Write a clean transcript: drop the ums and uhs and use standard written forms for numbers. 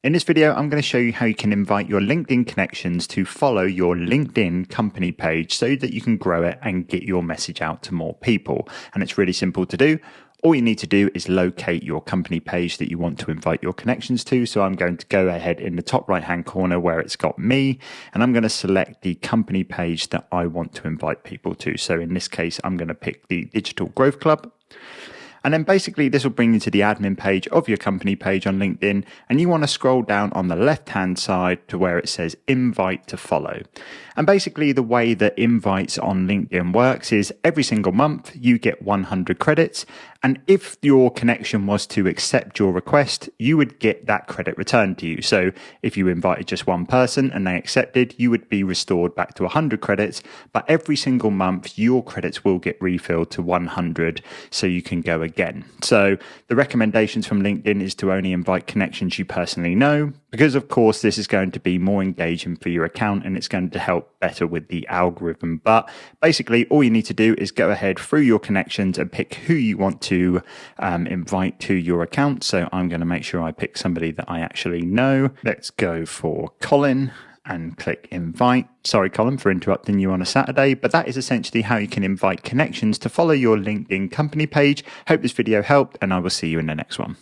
In this video, I'm going to show you how you can invite your LinkedIn connections to follow your LinkedIn company page so that you can grow it and get your message out to more people. And it's really simple to do. All you need to do is locate your company page that you want to invite your connections to. So I'm going to go ahead in the top right-hand corner where it's got me, and I'm going to select the company page that I want to invite people to. So in this case, I'm going to pick the Digital Growth Club. And then basically this will bring you to the admin page of your company page on LinkedIn, and you want to scroll down on the left-hand side to where it says invite to follow. And basically the way that invites on LinkedIn works is every single month you get 100 credits. And if your connection was to accept your request, you would get that credit returned to you. So if you invited just one person and they accepted, you would be restored back to 100 credits. But every single month, your credits will get refilled to 100 so you can go again. So the recommendations from LinkedIn is to only invite connections you personally know, because of course this is going to be more engaging for your account and it's going to help better with the algorithm. But basically all you need to do is go ahead through your connections and pick who you want to invite to your account. So I'm going to make sure I pick somebody that I actually know. Let's go for Colin and click invite. Sorry, Colin, for interrupting you on a Saturday, but that is essentially how you can invite connections to follow your LinkedIn company page. Hope this video helped, and I will see you in the next one.